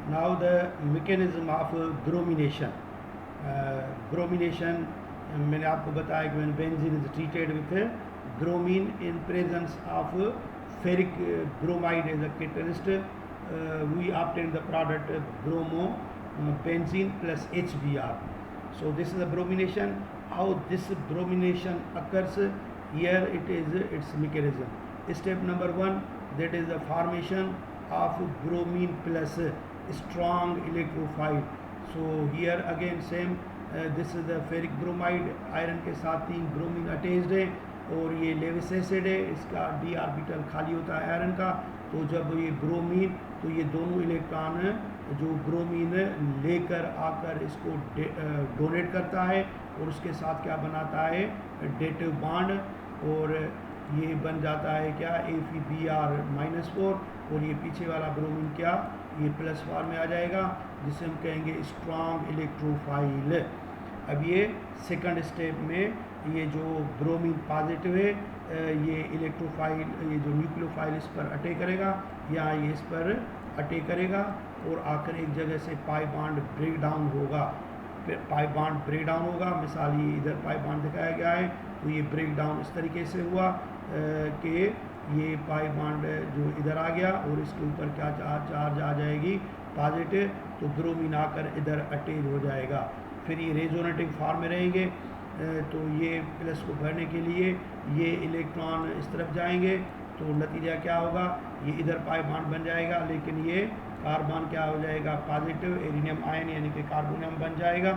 Now the mechanism of bromination. Bromination, मैंने आपको बताया कि when benzene is treated with bromine in presence of ferric bromide as a catalyst, we obtain the product bromo benzene plus HBr. So this is the bromination. How this bromination occurs, here it is its mechanism. Step number 1, that is the formation of bromine plus strong electrophile. So here again same, this is the ferric bromide, iron के साथ 3 bromine attached है और ये Lewis acid है, इसका d orbital खाली होता है आयरन का। तो जब ये ब्रोमीन, तो ये दोनों इलेक्ट्रॉन जो ब्रोमीन लेकर आकर इसको डोनेट करता है और उसके साथ क्या बनाता है, डेटिव बॉन्ड, और ये बन जाता है क्या, Fe(Br)-4, और ये पीछे वाला ब्रोमीन क्या, ये प्लस फॉर्म में आ जाएगा, जिसे हम कहेंगे स्ट्रॉन्ग इलेक्ट्रोफाइल। अब ये सेकंड स्टेप में ये जो ब्रोमीन पॉजिटिव है, ये इलेक्ट्रोफाइल, ये जो न्यूक्लियोफाइल इस पर अटैक करेगा, या ये इस पर अटैक करेगा और आकर एक जगह से पाई बॉन्ड ब्रेक डाउन होगा। पाई बॉन्ड ब्रेक डाउन होगा, मिसाल ये इधर पाई बॉन्ड दिखाया गया है, तो ये ब्रेक डाउन इस तरीके से हुआ कि ये पाई बॉन्ड जो इधर आ गया और इसके ऊपर क्या चार्ज आ जाएगी, पॉजिटिव, तो ब्रोमीन आकर इधर अटैच हो जाएगा। फिर ये रेजोनेटिंग फॉर्म में रहेंगे, तो ये प्लस को भरने के लिए ये इलेक्ट्रॉन इस तरफ जाएंगे, तो नतीजा क्या होगा, ये इधर पाई बॉन्ड बन जाएगा, लेकिन ये कार्बन क्या हो जाएगा, पॉजिटिव एरिनियम आयन यानी कि कार्बोनियम बन जाएगा।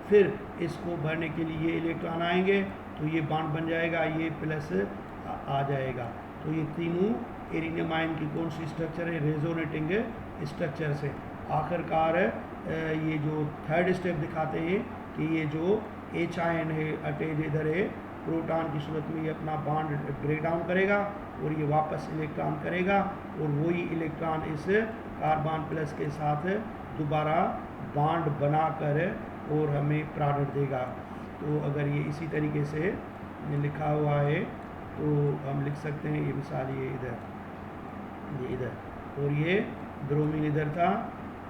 फिर इसको भरने के लिए ये इलेक्ट्रॉन आएंगे, तो ये बॉन्ड बन जाएगा, ये प्लस आ जाएगा। तो ये तीनों एरिनियम आयन की कौन सी स्ट्रक्चर है, रेजोनेटिंग स्ट्रक्चर से। आखिरकार ये जो थर्ड स्टेप दिखाते हैं कि ये जो H आयन है अटैच इधर है, प्रोटॉन की सूरत में ये अपना बॉन्ड ब्रेक डाउन करेगा और ये वापस इलेक्ट्रॉन करेगा, और वही इलेक्ट्रॉन इस कार्बन प्लस के साथ दोबारा बॉन्ड बनाकर और हमें प्रोडक्ट देगा। तो अगर ये इसी तरीके से लिखा हुआ है तो हम लिख सकते हैं, ये मिसाल ये इधर और ये ब्रोमीन इधर था,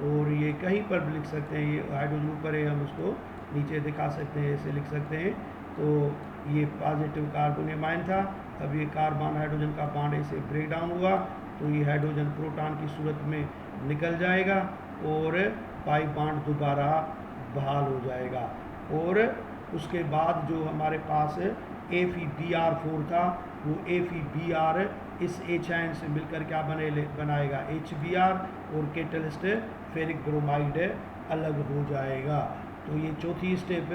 और ये कहीं पर भी लिख सकते हैं, ये हाइड्रोजन ऊपर है, हम उसको नीचे दिखा सकते हैं, ऐसे लिख सकते हैं। तो ये पॉजिटिव कार्बोनियम आयन था, अब ये कार्बन हाइड्रोजन का बॉन्ड ऐसे ब्रेक डाउन हुआ, तो ये हाइड्रोजन प्रोटॉन की सूरत में निकल जाएगा और पाई बॉन्ड दोबारा बहाल हो जाएगा। और उसके बाद जो हमारे पास Fe(Br)4 था, वो Fe(Br) इस H आयन से मिलकर क्या बनाएगा, HBr, और कैटलिस्ट फेरिक ब्रोमाइड अलग हो जाएगा। तो ये चौथी स्टेप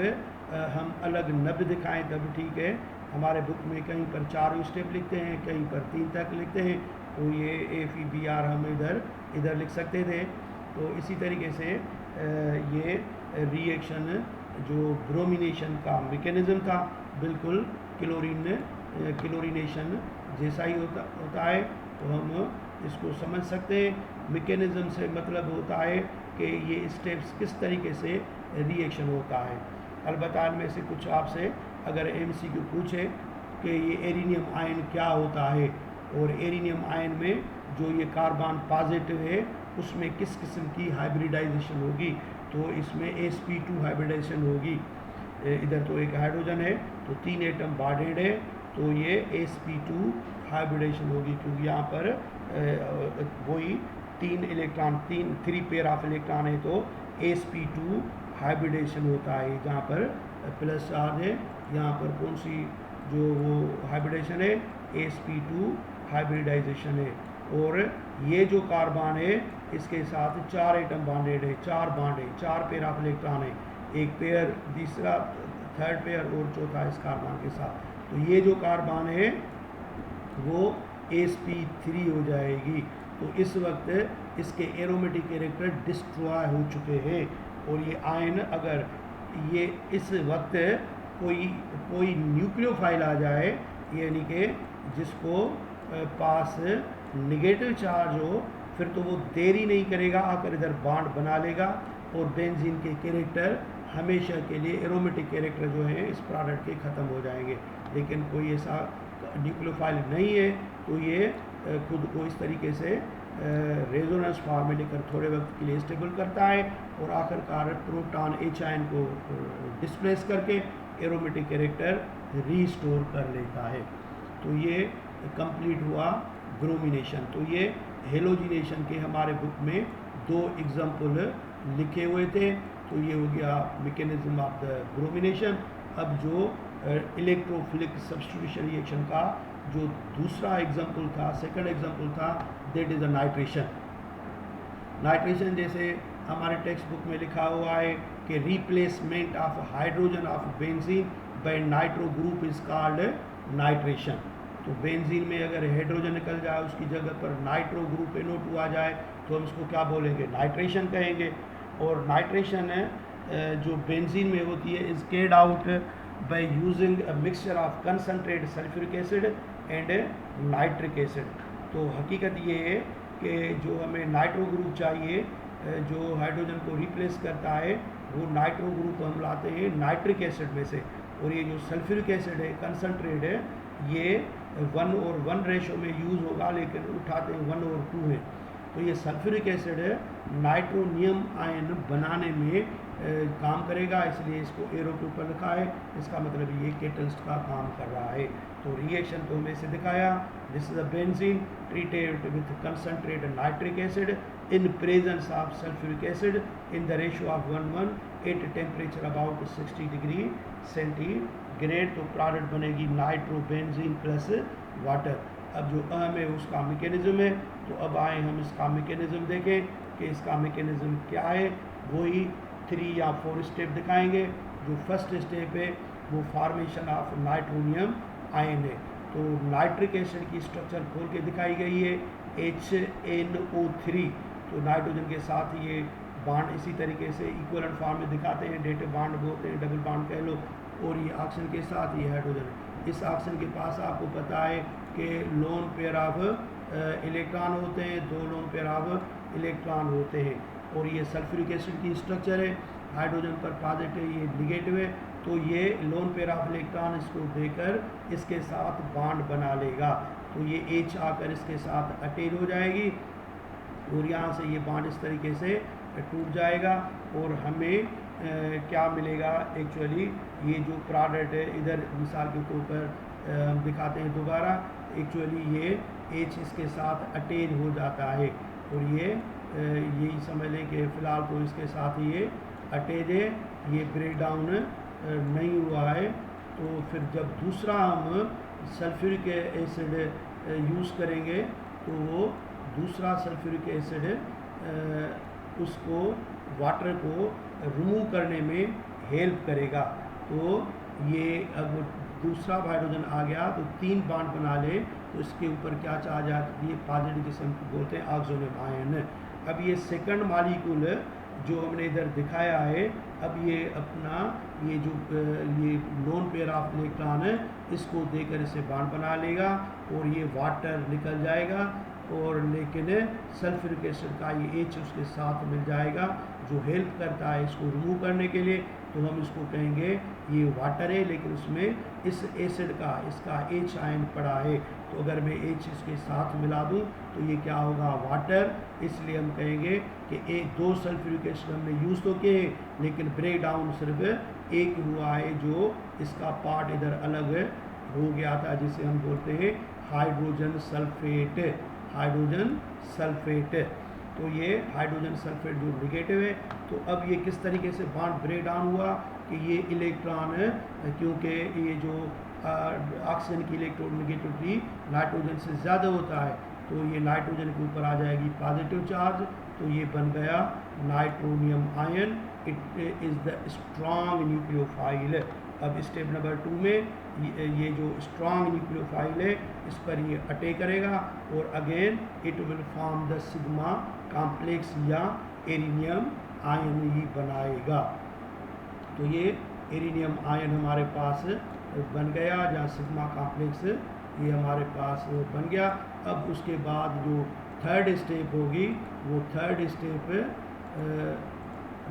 हम अलग नब दिखाएं तब ठीक है। हमारे बुक में कहीं पर 4 स्टेप लिखते हैं, कहीं पर 3 तक लिखते हैं, तो ये Fe(Br) हम इधर लिख सकते थे। तो इसी तरीके से ये रिएक्शन जो ब्रोमिनेशन का मैकेनिज्म था, बिल्कुल क्लोरीनेशन जैसा ही होता है। तो हम इसको समझ सकते हैं। मैकेनिज्म से मतलब होता है कि ये स्टेप्स किस तरीके से रिएक्शन होता है। अलबत्ता इनमें से कुछ आपसे अगर MCQ पूछे कि ये एरिनियम आयन क्या होता है, और एरिनियम आयन में जो ये कार्बन पॉजिटिव है उसमें किस किस्म की हाइब्रिडाइजेशन होगी, तो इसमें sp2 हाइब्रिडाइजेशन होगी। इधर तो एक हाइड्रोजन है, तो 3 एटम बॉन्डेड है, तो ये sp2 हाइब्रिडाइजेशन होगी, क्योंकि यहाँ पर वही 3 पेयर ऑफ इलेक्ट्रॉन है, तो sp2 हाइब्रिडेशन होता है। जहाँ पर प्लस चार्ज है, यहाँ पर कौन सी जो वो हाइब्रिडेशन है, sp2 हाइब्रिडाइजेशन है। और ये जो कार्बन है इसके साथ 4 एटम बॉन्डेड है, 4 बॉन्ड है, 4 पेयर ऑफ इलेक्ट्रॉन है, एक पेयर, तीसरा, थर्ड पेयर और चौथा इस कार्बन के साथ। तो ये जो कार्बन है वो sp3 हो जाएगी। तो इस वक्त इसके एरोमेटिक कैरेक्टर डिस्ट्रॉय हो चुके हैं, और ये आयन अगर ये इस वक्त कोई न्यूक्लियोफाइल आ जाए, यानी कि जिसको पास नेगेटिव चार्ज हो, फिर तो वो देरी नहीं करेगा, आकर इधर बॉन्ड बना लेगा, और बेंजीन के कैरेक्टर हमेशा के लिए एरोमेटिक कैरेक्टर जो है इस प्रोडक्ट के ख़त्म हो जाएंगे। लेकिन कोई ऐसा न्यूक्लियोफाइल नहीं है, तो ये खुद को इस तरीके से रेजोनेंस फॉर्म में लेकर थोड़े वक्त के लिए स्टेबल करता है और आखिरकार प्रोटॉन H आयन को डिस्प्लेस करके एरोमेटिक कैरेक्टर रीस्टोर कर लेता है। तो ये कंप्लीट हुआ ब्रोमिनेशन। तो ये हेलोजिनेशन के हमारे बुक में 2 एग्जाम्पल लिखे हुए थे। तो ये हो गया मैकेनिज्म ऑफ द ब्रोमिनेशन। अब जो इलेक्ट्रोफिलिक सब्स्टिट्यूशन रिएक्शन का जो दूसरा एग्जाम्पल था, सेकंड एग्जाम्पल था, that is a nitration. Nitration जैसे हमारे टेक्स्ट बुक में लिखा हुआ है कि replacement of hydrogen of benzene by nitro group is called nitration. तो बेंजीन में अगर हाइड्रोजन निकल जाए, उसकी जगह पर नाइट्रो ग्रुप NO2 आ जाए, तो हम इसको क्या बोलेंगे? नाइट्रेशन कहेंगे। और नाइट्रेशन जो बेंजीन में होती है is Caird out by using a mixture of concentrate sulphuric acid and nitric acid. तो हकीकत ये है कि जो हमें नाइट्रो ग्रुप चाहिए जो हाइड्रोजन को रिप्लेस करता है, वो नाइट्रो ग्रुप हम लाते हैं नाइट्रिक एसिड में से। और ये जो सल्फ्यूरिक एसिड है, कंसनट्रेट है, ये 1:1 रेशो में यूज़ होगा, लेकिन उठाते हैं 1:2 है। तो ये सल्फ्यूरिक एसिड नाइट्रोनियम आयन बनाने में काम करेगा, इसलिए इसको एरो के ऊपर लिखा है। इसका मतलब ये कैटलिस्ट का काम कर रहा है। तो रिएक्शन को हमें से दिखाया, this is a benzene treated with concentrate nitric acid in presence of sulfuric acid in the ratio of 1:1 at temperature about 60 degree centigrade. तो प्रोडक्ट बनेगी नाइट्रोबेंजीन प्लस वाटर। अब जो अहम है उसका मैकेनिज्म है। तो अब आए हम इसका मैकेनिज्म देखें कि इसका मैकेनिज्म क्या है। वही 3 या 4 स्टेप दिखाएंगे। जो फर्स्ट स्टेप है वो फॉर्मेशन ऑफ नाइट्रोनियम आयन है। तो नाइट्रिक एसिड की स्ट्रक्चर खोल के दिखाई गई है HNO3। तो नाइट्रोजन के साथ ये बॉन्ड इसी तरीके से इक्वलेंट फॉर्म में दिखाते हैं, डेटिव बॉन्ड बोलते हैं, डबल बॉन्ड कह लो। और ये ऑक्सीजन के साथ ये हाइड्रोजन। इस ऑक्सीजन के पास आपको पता है कि लोन पेयर ऑफ इलेक्ट्रॉन होते हैं, 2 लोन पेयर ऑफ इलेक्ट्रॉन होते हैं। और ये सल्फ्यूरिक एसिड की स्ट्रक्चर है, हाइड्रोजन पर पॉजिटिव, ये निगेटिव है। तो ये लोन पेयर ऑफ इलेक्ट्रॉन इसको देकर इसके साथ बॉन्ड बना लेगा। तो ये H आकर इसके साथ अटैच हो जाएगी और यहाँ से ये बॉन्ड इस तरीके से टूट जाएगा। और हमें क्या मिलेगा? एक्चुअली ये जो प्रोडक्ट है, इधर मिसाल के तौर पर हम दिखाते हैं दोबारा। एक्चुअली ये H इसके साथ अटैच हो जाता है और ये यही समझ लें कि फ़िलहाल तो इसके साथ ये अटैच है, ये ब्रेक डाउन नहीं हुआ है। तो फिर जब दूसरा हम सल्फ्यूरिक एसिड यूज़ करेंगे तो वो दूसरा सल्फ्यूरिक एसिड उसको वाटर को रिमूव करने में हेल्प करेगा। तो ये अब दूसरा हाइड्रोजन आ गया तो 3 बॉन्ड बना ले, तो इसके ऊपर क्या चाह जाती है? पॉजिटिव, जिसे हम बोलते हैं ऑक्सोनियम आयन। अब ये सेकंड मॉलिक्यूल जो हमने इधर दिखाया है, अब ये अपना ये जो ये लोन पेयर ऑफ इलेक्ट्रॉन है, इसको देकर इसे बॉन्ड बना लेगा और ये वाटर निकल जाएगा। और लेकिन सल्फ्यूरिक एसिड का ये H उसके साथ मिल जाएगा जो हेल्प करता है इसको रिमूव करने के लिए। तो हम इसको कहेंगे ये वाटर है, लेकिन उसमें इस एसिड का इसका H आयन पड़ा है। तो अगर मैं H इसके साथ मिला दूं तो ये क्या होगा? वाटर। इसलिए हम कहेंगे कि 2 सल्फ्यूरिक एसिड हमने यूज़ तो किए, लेकिन ब्रेक डाउन सिर्फ एक हुआ है, जो इसका पार्ट इधर अलग हो गया था, जिसे हम बोलते हैं हाइड्रोजन सल्फेट। Hydrogen sulphate. तो ये हाइड्रोजन सल्फेट जो निगेटिव है। तो अब ये किस तरीके से बॉन्ड ब्रेक डाउन हुआ कि ये इलेक्ट्रॉन, क्योंकि ये जो ऑक्सीजन की इलेक्ट्रोनेगेटिविटी नाइट्रोजन से ज़्यादा होता है, तो ये नाइट्रोजन के ऊपर आ जाएगी पॉजिटिव चार्ज। तो ये बन गया nitronium ion. It is the strong nucleophile. अब स्टेप नंबर 2 में ये जो स्ट्रॉन्ग न्यूक्लियोफाइल है, इस पर ये अटैक करेगा और again it will form the sigma complex या एरिनियम आयन ही बनाएगा। तो ये एरिनियम आयन हमारे पास बन गया, जहाँ सिग्मा कॉम्प्लेक्स ये हमारे पास बन गया। अब उसके बाद जो थर्ड स्टेप होगी, वो थर्ड स्टेप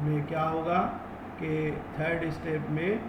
में क्या होगा कि थर्ड स्टेप में